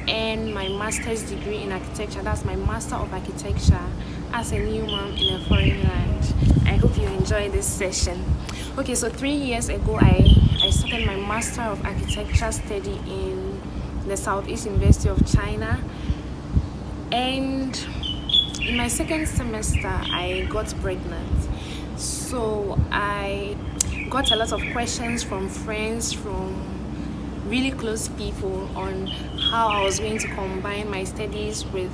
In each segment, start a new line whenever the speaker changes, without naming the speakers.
earn my master's degree in architecture. That's my master of architecture as a new mom in a foreign land. I hope you enjoy this session. Okay, so 3 years ago, I started my master of architecture study in the Southeast University of China, and in my second semester I got pregnant. So I got a lot of questions from friends, from really close people, on how I was going to combine my studies with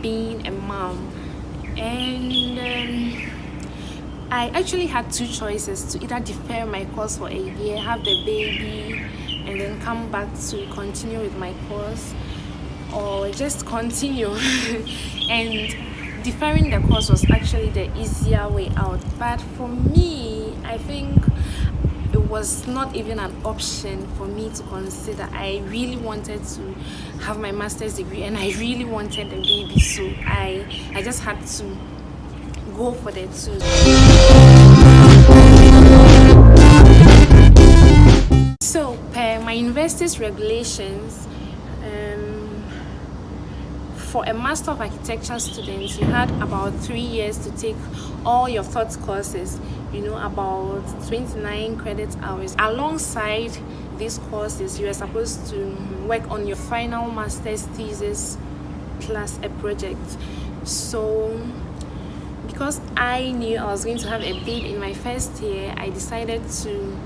being a mom. And I actually had two choices: to either defer my course for a year, have the baby, and then come back to continue with my course, or just continue. And deferring the course was actually the easier way out. But for me, I think it was not even an option for me to consider. I really wanted to have my master's degree, and I really wanted a baby, so I just had to go for the two. So per my university's regulations, for a Master of Architecture student, you had about 3 years to take all your thought courses, about 29 credit hours. Alongside these courses, you are supposed to work on your final master's thesis plus a project. So because I knew I was going to have a baby in my first year, I decided to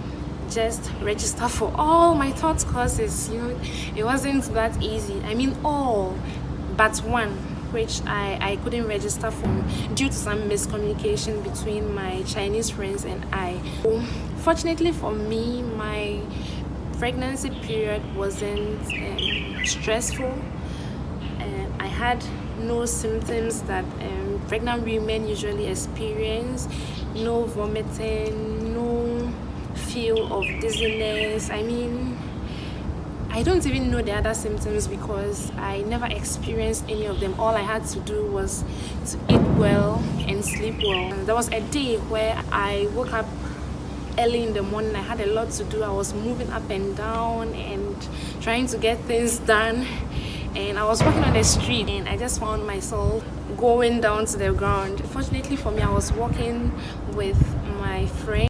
just register for all my thought courses. It wasn't that easy. I mean, all but one, which I couldn't register for due to some miscommunication between my Chinese friends and I. Fortunately for me, my pregnancy period wasn't stressful. I had no symptoms that pregnant women usually experience: no vomiting, no feel of dizziness. I don't even know the other symptoms because I never experienced any of them. All I had to do was to eat well and sleep well. And there was a day where I woke up early in the morning. I had a lot to do. I was moving up and down and trying to get things done. And I was walking on the street and I just found myself going down to the ground. Fortunately for me, I was walking with my friend.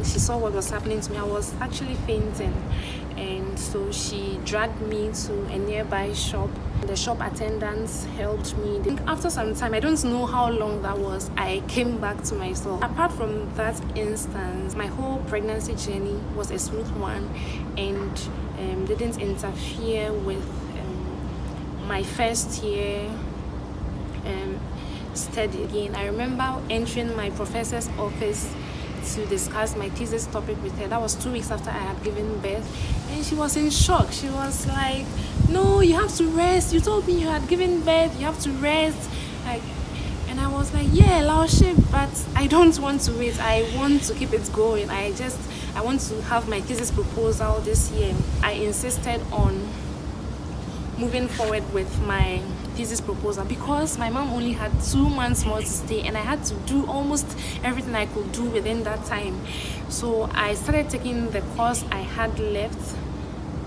She saw what was happening to me. I was actually fainting, and so she dragged me to a nearby shop. The shop attendants helped me. After some time, I don't know how long that was, I came back to myself. Apart from that instance, my whole pregnancy journey was a smooth one and didn't interfere with my first year study. Again, I remember entering my professor's office to discuss my thesis topic with her. That was 2 weeks after I had given birth, and she was in shock. She was like, "No, you have to rest. You told me you had given birth. You have to rest." And I was like, "Yeah, Laoshi, but I don't want to wait. I want to keep it going. I want to have my thesis proposal this year." I insisted on moving forward with my thesis proposal because my mom only had 2 months more to stay, and I had to do almost everything I could do within that time. So I started taking the course I had left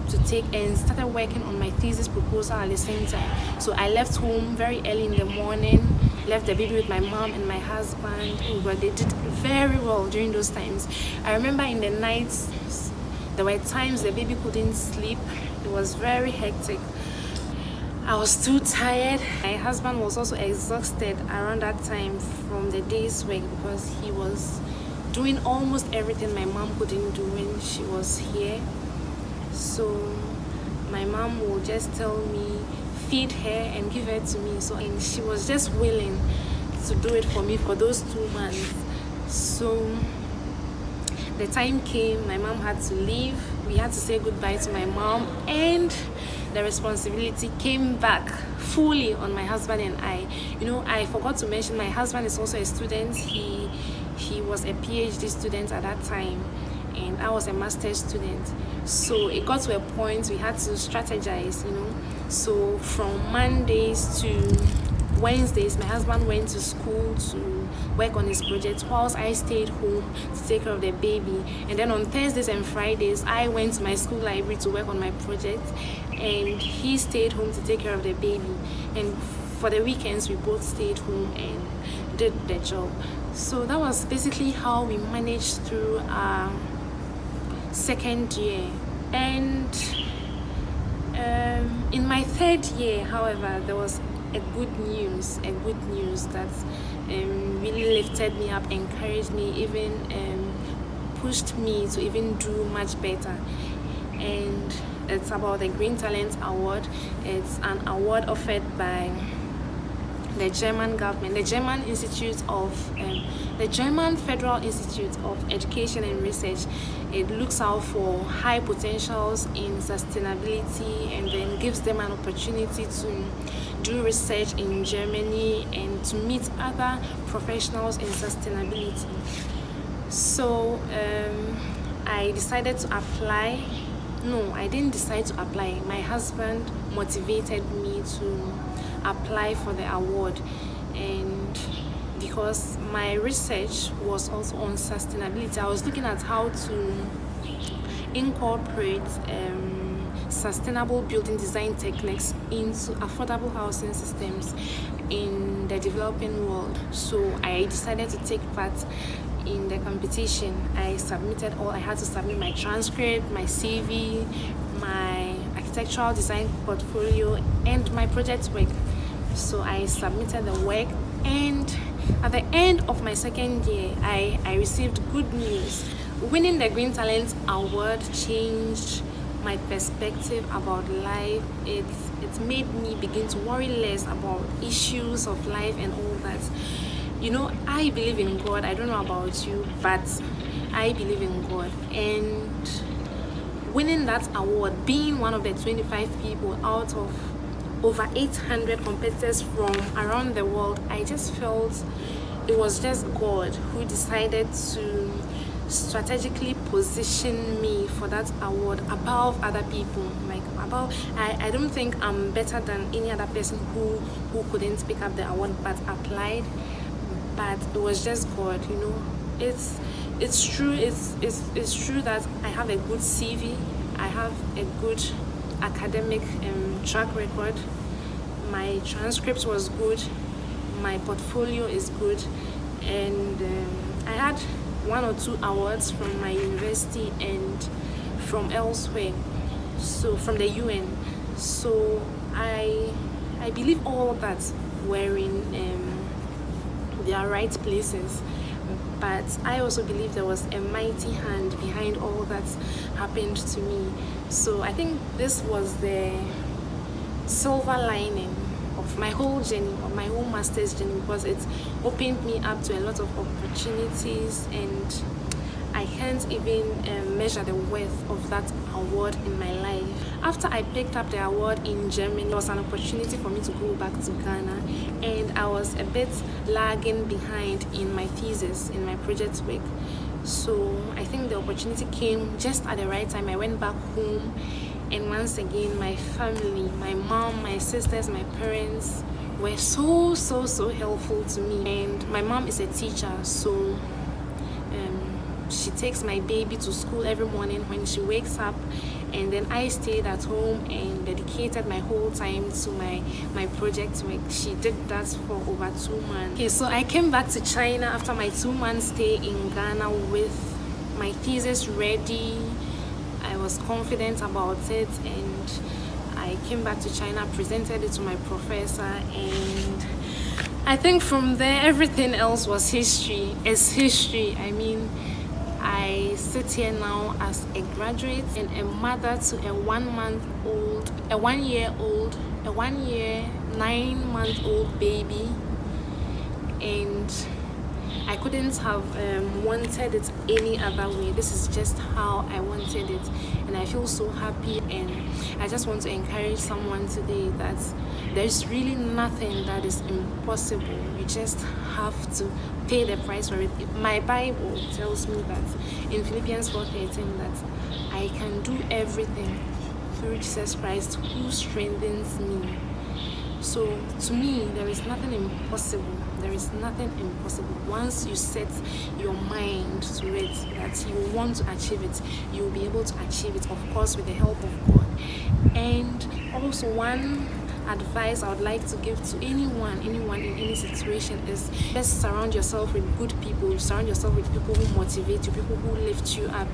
to take and started working on my thesis proposal at the same time. So I left home very early in the morning, left the baby with my mom and my husband. But they did very well during those times. I remember in the nights, there were times the baby couldn't sleep. It was very hectic. I was too tired. My husband was also exhausted around that time from the day's work because he was doing almost everything my mom couldn't do when she was here. So my mom will just tell me, feed her and give her to me. And she was just willing to do it for me for those 2 months. So the time came, my mom had to leave. We had to say goodbye to my mom, and the responsibility came back fully on my husband and I. I forgot to mention my husband is also a student. He was a PhD student at that time, and I was a master's student. So it got to a point we had to strategize. So from Mondays to Wednesdays, my husband went to school to work on his project whilst I stayed home to take care of the baby. And then on Thursdays and Fridays, I went to my school library to work on my project, and he stayed home to take care of the baby. And for the weekends, we both stayed home and did the job. So that was basically how we managed through our second year. And in my third year, however, there was a good news that really lifted me up, encouraged me, even pushed me to even do much better. And it's about the Green Talent Award. It's an award offered by the German government, the German Federal Institute of Education and Research. It looks out for high potentials in sustainability and then gives them an opportunity to do research in Germany and to meet other professionals in sustainability. So I decided to apply. No, I didn't decide to apply. My husband motivated me to apply for the award, and because my research was also on sustainability, I was looking at how to incorporate sustainable building design techniques into affordable housing systems in the developing world. So I decided to take part in the competition. I had to submit my transcript, my CV, my architectural design portfolio, and my project work. So I submitted the work, and at the end of my second year, I received good news. Winning the Green Talent Award changed my perspective about life. It made me begin to worry less about issues of life and all that. You know, I believe in God. I don't know about you, but I believe in God. And winning that award, being one of the 25 people out of over 800 competitors from around the world, I just felt it was just God who decided to strategically position me for that award above other people. I don't think I'm better than any other person who couldn't pick up the award but applied. But it was just God, you know. It's true that I have a good CV. I have a good academic track record. My transcript was good. My portfolio is good, and I had 1 or 2 awards from my university and from elsewhere, so from the UN. So I believe all that were in their right places, but I also believe there was a mighty hand behind all that happened to me. So I think this was the silver lining of my whole journey, of my whole master's journey, because it opened me up to a lot of opportunities, and I can't even measure the worth of that award in my life. After I picked up the award in Germany, there was an opportunity for me to go back to Ghana, and I was a bit lagging behind in my thesis, in my project work. So I think the opportunity came just at the right time. I went back home, and once again, my family, my mom, my sisters, my parents were so helpful to me. And my mom is a teacher, so she takes my baby to school every morning when she wakes up, and then I stayed at home and dedicated my whole time to my project work. She did that for over 2 months. Okay, so I came back to China after my 2-month stay in Ghana with my thesis ready. I was confident about it, and I came back to China, presented it to my professor, and I think from there everything else was history. It's history. I mean, I sit here now as a graduate and a mother to a 1 year 9-month-old baby, and I couldn't have wanted it any other way. This is just how I wanted it, and I feel so happy. And I just want to encourage someone today that there's really nothing that is impossible. You just have to pay the price for it. My Bible tells me that in Philippians 4:13 that I can do everything through Jesus Christ who strengthens me. So to me, there is nothing impossible. There is nothing impossible. Once you set your mind to it that you want to achieve it, you will be able to achieve it, of course, with the help of God. And also, one advice I would like to give to anyone in any situation is just surround yourself with good people. Surround yourself with people who motivate you, people who lift you up.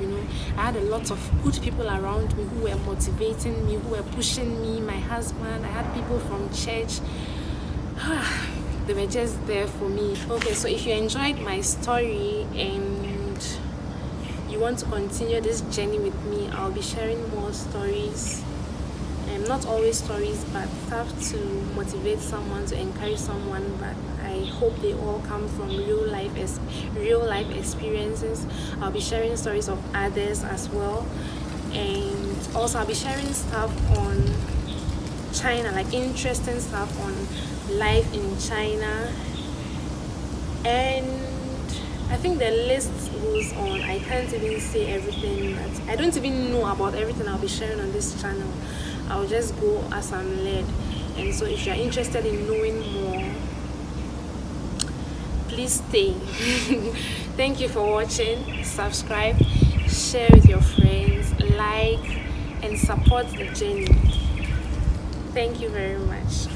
I had a lot of good people around me who were motivating me, who were pushing me. My husband, I had people from church. They were just there for me. Okay, so if you enjoyed my story and you want to continue this journey with me, I'll be sharing more stories. Not always stories, but stuff to motivate someone, to encourage someone, but I hope they all come from real life experiences. I'll be sharing stories of others as well, and also I'll be sharing stuff on China, like interesting stuff on life in China, and I think the list goes on. I can't even say everything. I don't even know about everything I'll be sharing on this channel. I'll just go as I'm led. And so if you're interested in knowing more, please stay. Thank you for watching. Subscribe, share with your friends, like, and support the journey. Thank you very much.